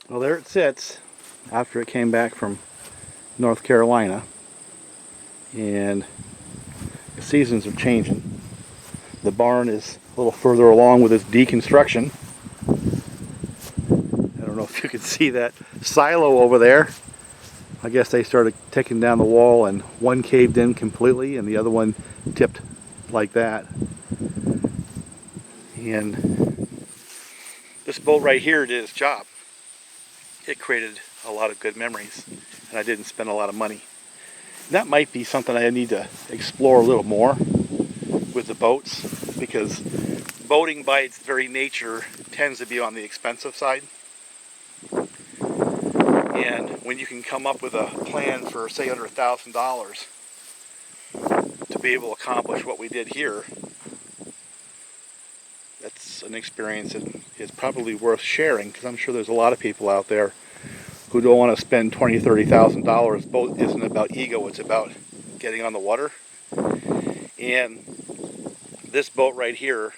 Well, there it sits after it came back from North Carolina, and the seasons are changing. The barn is a little further along with its deconstruction. I don't know if you can see that silo over there. I guess they started taking down the wall, and one caved in completely and the other one tipped like that. And this boat right here did its job. It created a lot of good memories, and I didn't spend a lot of money. That might be something I need to explore a little more with the boats, because boating by its very nature tends to be on the expensive side. And when you can come up with a plan for, say, under $1,000 to be able to accomplish what we did here, that's an experience that is probably worth sharing, because I'm sure there's a lot of people out there who don't want to spend $20,000, $30,000. Boat isn't about ego, it's about getting on the water. And this boat right here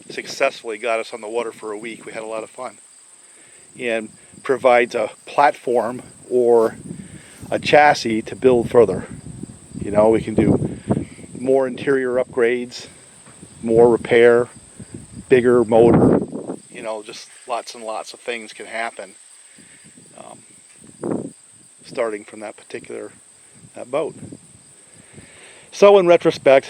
successfully got us on the water for a week. We had a lot of fun, and provides a platform or a chassis to build further. You know, we can do more interior upgrades, more repair, bigger motor, you know, just lots and lots of things can happen starting from that boat. So in retrospect,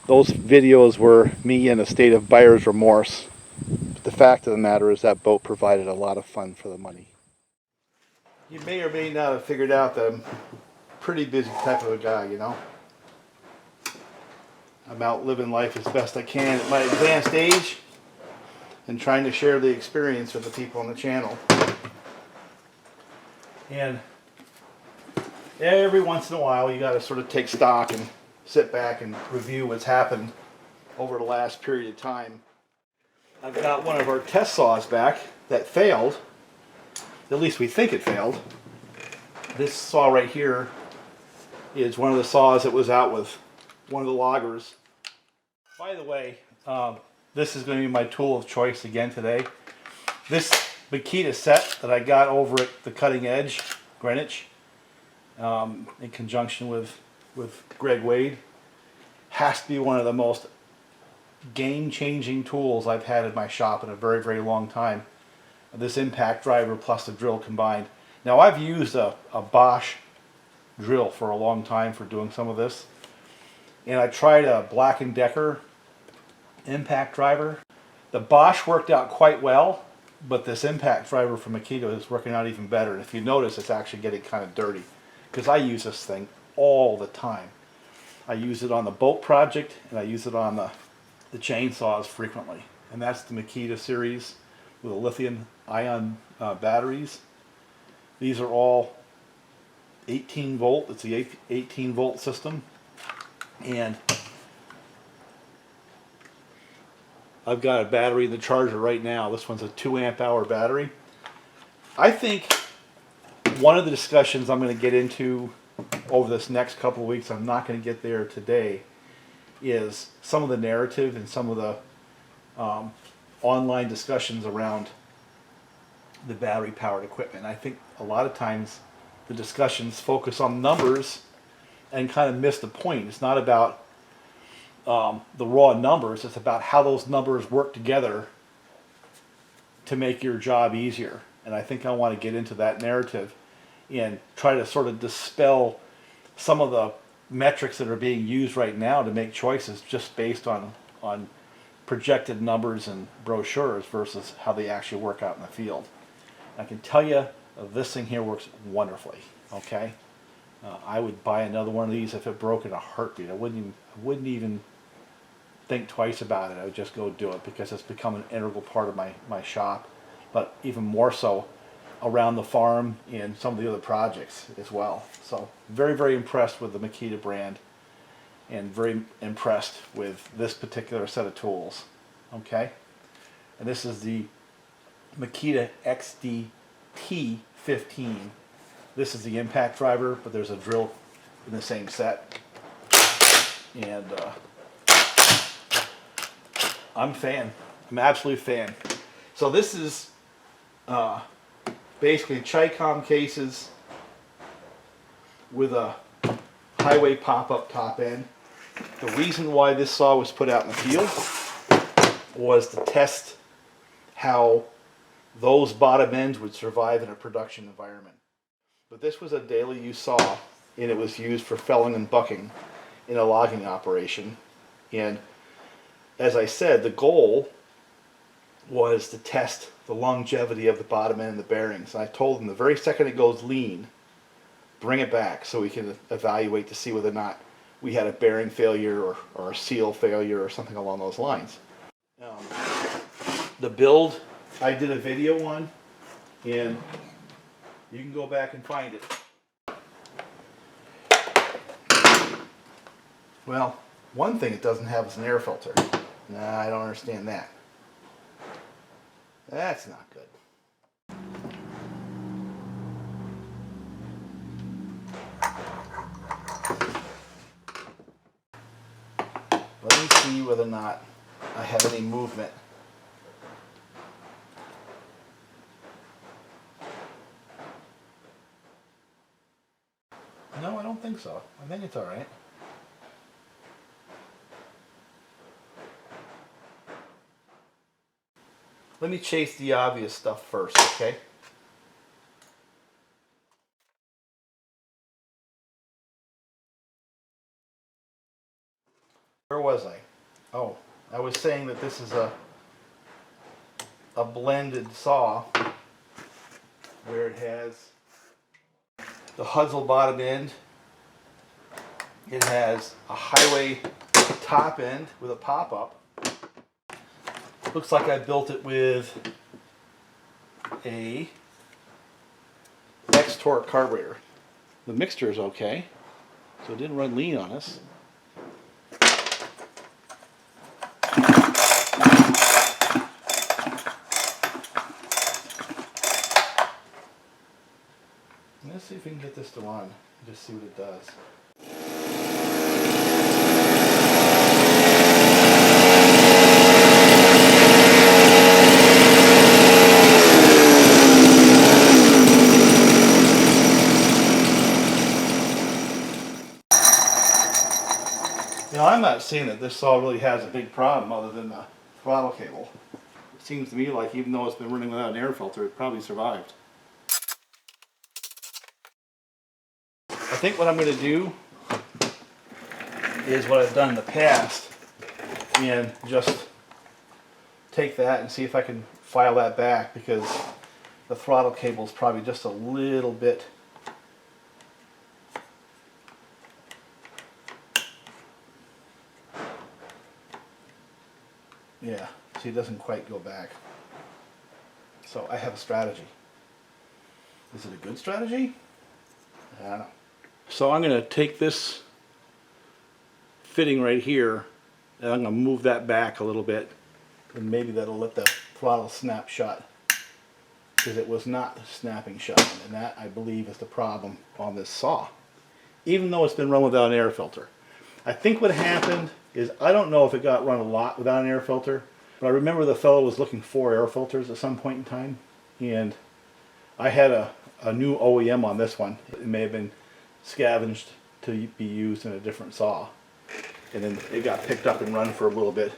those videos were me in a state of buyer's remorse. But the fact of the matter is that boat provided a lot of fun for the money. You may or may not have figured out that I'm a pretty busy type of a guy, you know. I'm out living life as best I can at my advanced age and trying to share the experience with the people on the channel. And every once in a while you got to sort of take stock and sit back and review what's happened over the last period of time. I've got one of our test saws back that failed. At least we think it failed. This saw right here is one of the saws that was out with one of the loggers. By the way, this is going to be my tool of choice again today. This Makita set that I got over at the Cutting Edge, Greenwich, in conjunction with Greg Wade, has to be one of the most game-changing tools I've had in my shop in a very, very long time. This impact driver plus the drill combined. Now, I've used a Bosch drill for a long time for doing some of this, and I tried a Black & Decker impact driver. The Bosch worked out quite well, but this impact driver from Makita is working out even better. And if you notice, it's actually getting kind of dirty, because I use this thing all the time. I use it on the boat project, and I use it on the chainsaws frequently. And that's the Makita series with the lithium-ion batteries. These are all 18 volt. It's the 18 volt system. And I've got a battery in the charger right now. This one's a 2 amp hour battery. I think one of the discussions I'm going to get into over this next couple of weeks, I'm not going to get there today, is some of the narrative and some of the online discussions around the battery powered equipment. I think a lot of times the discussions focus on numbers and kind of miss the point. It's not about the raw numbers, it's about how those numbers work together to make your job easier. And I think I want to get into that narrative and try to sort of dispel some of the metrics that are being used right now to make choices just based on projected numbers and brochures versus how they actually work out in the field. I can tell you this thing here works wonderfully. Okay, I would buy another one of these if it broke in a heartbeat. I wouldn't even think twice about it. I would just go do it, because it's become an integral part of my shop, but even more so around the farm and some of the other projects as well. So very, very impressed with the Makita brand, and very impressed with this particular set of tools. Okay, and this is the Makita XDT15. This is the impact driver, but there's a drill in the same set. And I'm a fan. I'm absolutely a fan. So this is basically Chi-Com cases with a Hyway pop-up top end. The reason why this saw was put out in the field was to test how those bottom ends would survive in a production environment. But this was a daily use saw, and it was used for felling and bucking in a logging operation. And as I said, the goal was to test the longevity of the bottom end of the bearings. And I told them the very second it goes lean, bring it back so we can evaluate to see whether or not we had a bearing failure or a seal failure or something along those lines. The build I did a video on, and you can go back and find it. Well, one thing it doesn't have is an air filter. Nah, I don't understand that. That's not good. Let me see whether or not I have any movement. No, I don't think so. I think it's all right. Let me chase the obvious stuff first, okay? Where was I? Oh, I was saying that this is a blended saw where it has the Hudzel bottom end. It has a Hyway top end with a pop-up. Looks like I built it with a X-Torque carburetor. The mixture is okay, so it didn't run lean on us. Let's see if we can get this to run and just see what it does. You know, I'm not seeing that this saw really has a big problem other than the throttle cable. It seems to me like even though it's been running without an air filter, it probably survived. I think what I'm going to do is what I've done in the past and just take that and see if I can file that back, because the throttle cable is probably just a little bit yeah, see, it doesn't quite go back. So I have a strategy. Is it a good strategy? I don't know. So I'm going to take this fitting right here and I'm going to move that back a little bit, and maybe that'll let the throttle snap shut, because it was not snapping shut, and that, I believe, is the problem on this saw, even though it's been run without an air filter. I think what happened is, I don't know if it got run a lot without an air filter, but I remember the fellow was looking for air filters at some point in time, and I had a new OEM on this one. It may have been scavenged to be used in a different saw, and then it got picked up and run for a little bit.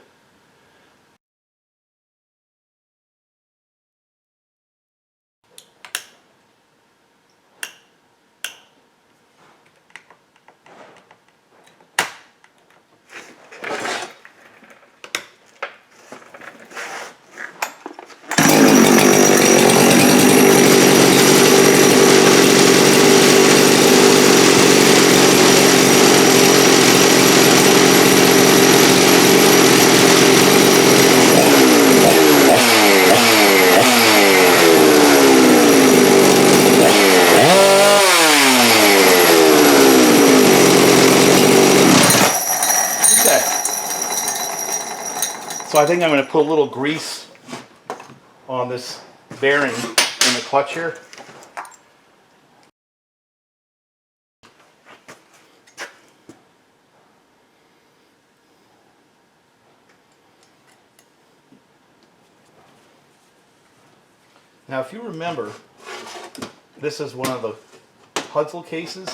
So I think I'm going to put a little grease on this bearing in the clutch here. Now if you remember, This is one of the Hudzel cases,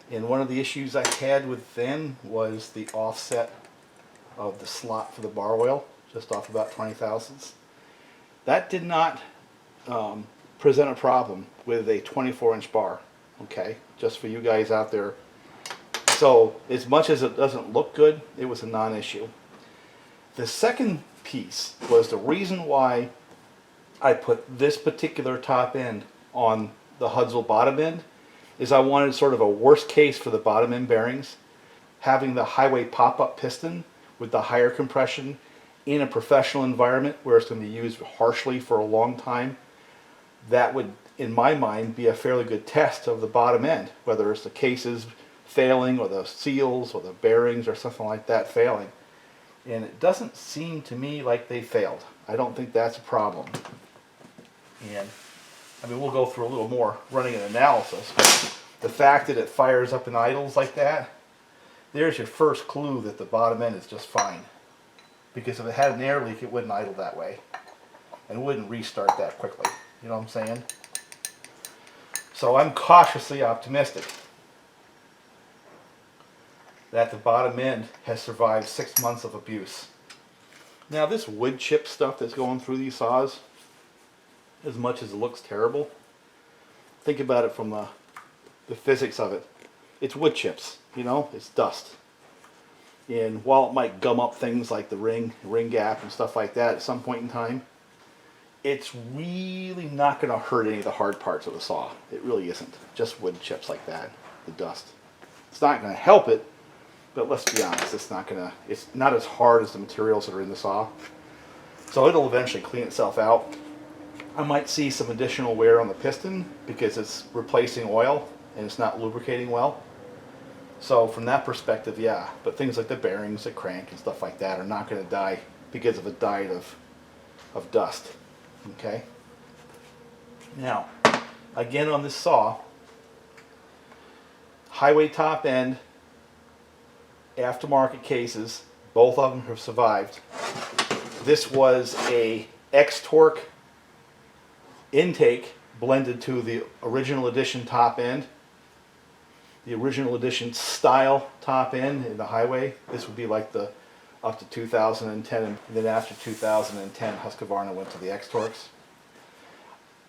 and one of the issues I had with then was the offset of the slot for the bar oil, just off about 20 thousandths. That did not present a problem with a 24-inch bar, okay? Just for you guys out there. So as much as it doesn't look good, it was a non-issue. The second piece was the reason why I put this particular top end on the Hudzel bottom end is I wanted sort of a worst case for the bottom end bearings. Having the Hyway pop-up piston with the higher compression in a professional environment where it's going to be used harshly for a long time, that would, in my mind, be a fairly good test of the bottom end, whether it's the cases failing or the seals or the bearings or something like that failing. And it doesn't seem to me like they failed. I don't think that's a problem. And I mean, we'll go through a little more running an analysis, but the fact that it fires up and idles like that, there's your first clue that the bottom end is just fine. Because if it had an air leak, it wouldn't idle that way and wouldn't restart that quickly. You know what I'm saying? So I'm cautiously optimistic that the bottom end has survived 6 months of abuse. Now this wood chip stuff that's going through these saws, as much as it looks terrible, think about it from the physics of it. It's wood chips, you know, it's dust. And while it might gum up things like the ring gap and stuff like that at some point in time, it's really not going to hurt any of the hard parts of the saw. It really isn't. Just wood chips like that, the dust. It's not going to help it, but let's be honest, it's not as hard as the materials that are in the saw. So it'll eventually clean itself out. I might see some additional wear on the piston because it's replacing oil and it's not lubricating well. So from that perspective, yeah, but things like the bearings, the crank and stuff like that are not going to die because of a diet of dust. Okay? Now, again on this saw, Hyway top end, aftermarket cases, both of them have survived. This was a X-Torque intake blended to the original edition top end. The original edition style top end in the Hyway. This would be like the up to 2010, and then after 2010 Husqvarna went to the X-Torques.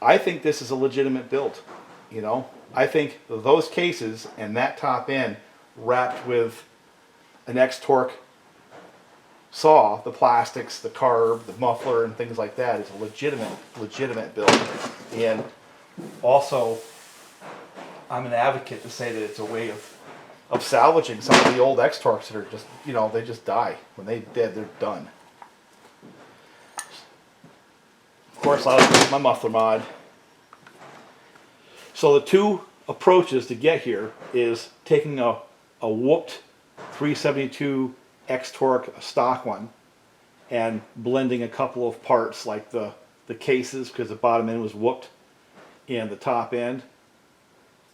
I think this is a legitimate build. You know, I think those cases and that top end wrapped with an X-Torque saw, the plastics, the carb, the muffler and things like that is a legitimate build. And also, I'm an advocate to say that it's a way of salvaging some of the old X-Torques that are just, you know, they just die. When they're dead, they're done. Of course, I'll use my muffler mod. So the two approaches to get here is taking a whooped 372 X-Torque, a stock one, and blending a couple of parts like the cases, because the bottom end was whooped, and the top end.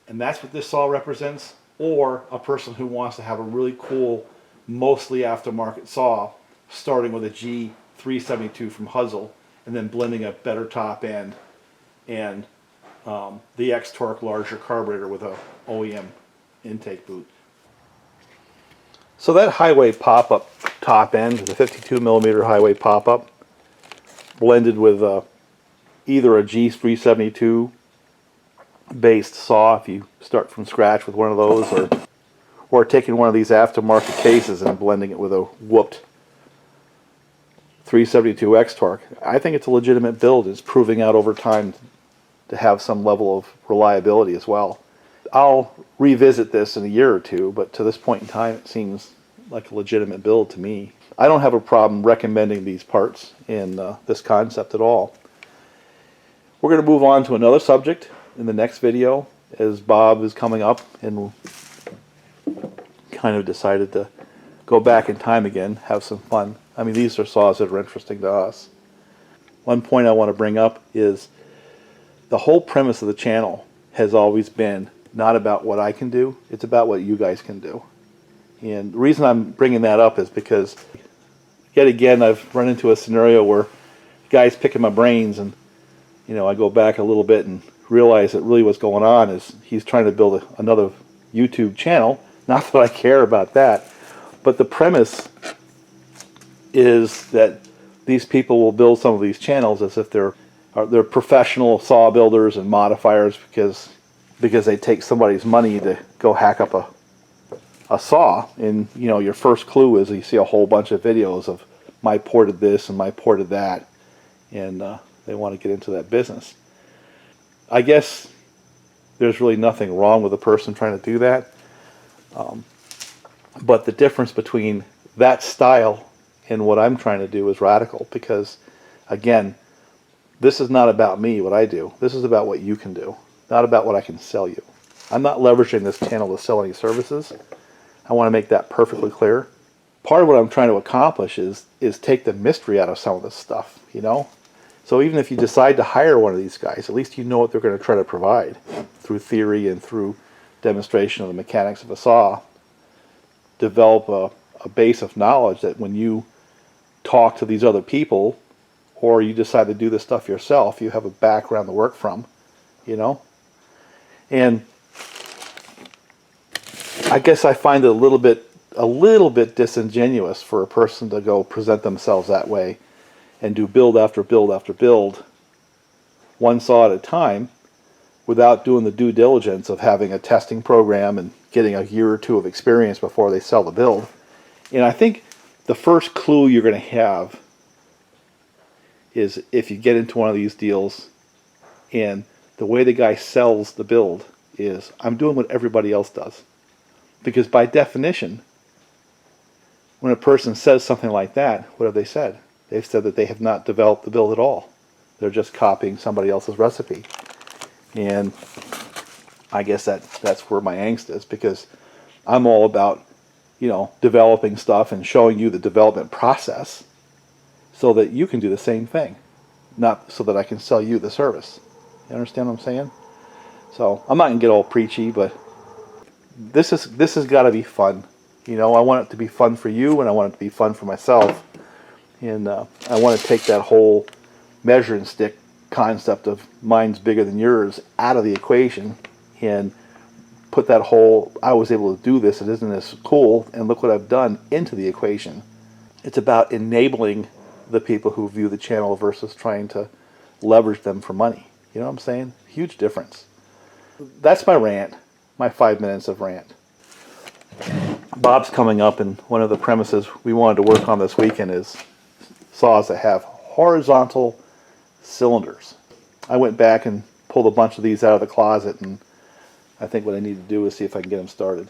And that's what this saw represents. Or a person who wants to have a really cool, mostly aftermarket saw, starting with a G372 from Hudzel, and then blending a better top end and the X-Torque larger carburetor with a OEM intake boot. So that Hyway pop-up top end, the 52mm Hyway pop-up, blended with either a G372 based saw, if you start from scratch with one of those, or taking one of these aftermarket cases and blending it with a whooped 372 X-Torque. I think it's a legitimate build. It's proving out over time to have some level of reliability as well. I'll revisit this in a year or two, but to this point in time it seems like a legitimate build to me. I don't have a problem recommending these parts in this concept at all. We're going to move on to another subject in the next video, as Bob is coming up and kind of decided to go back in time again, have some fun. I mean, these are saws that are interesting to us. One point I want to bring up is the whole premise of the channel has always been not about what I can do, it's about what you guys can do. And the reason I'm bringing that up is because yet again I've run into a scenario where guys picking my brains and I go back a little bit and realize that really what's going on is he's trying to build another YouTube channel. Not that I care about that, but the premise is that these people will build some of these channels as if they're professional saw builders and modifiers because they take somebody's money to go hack up a saw. And your first clue is you see a whole bunch of videos of my ported this and my ported that, and they want to get into that business. I guess there's really nothing wrong with a person trying to do that, but the difference between that style and what I'm trying to do is radical, because again, this is not about me, what I do. This is about what you can do, not about what I can sell you. I'm not leveraging this channel to sell any services. I want to make that perfectly clear. Part of what I'm trying to accomplish is take the mystery out of some of this stuff, So even if you decide to hire one of these guys, at least you know what they're going to try to provide through theory and through demonstration of the mechanics of a saw. Develop a base of knowledge that when you talk to these other people, or you decide to do this stuff yourself, you have a background to work from, And I guess I find it a little bit disingenuous for a person to go present themselves that way and do build after build after build, one saw at a time, without doing the due diligence of having a testing program and getting a year or two of experience before they sell the build. And I think the first clue you're going to have is if you get into one of these deals and the way the guy sells the build is, I'm doing what everybody else does. Because by definition, when a person says something like that, what have they said? They've said that they have not developed the build at all. They're just copying somebody else's recipe. And I guess that's where my angst is, because I'm all about, developing stuff and showing you the development process so that you can do the same thing, not so that I can sell you the service. You understand what I'm saying? So I'm not going to get all preachy, but this has got to be fun. I want it to be fun for you, and I want it to be fun for myself. And I want to take that whole measuring stick concept of mine's bigger than yours out of the equation and put that whole, I was able to do this, it isn't this cool, and look what I've done, into the equation. It's about enabling the people who view the channel versus trying to leverage them for money. You know what I'm saying? Huge difference. That's my rant, my 5 minutes of rant. Bob's coming up, and one of the premises we wanted to work on this weekend is saws that have horizontal cylinders. I went back and pulled a bunch of these out of the closet, and I think what I need to do is see if I can get them started.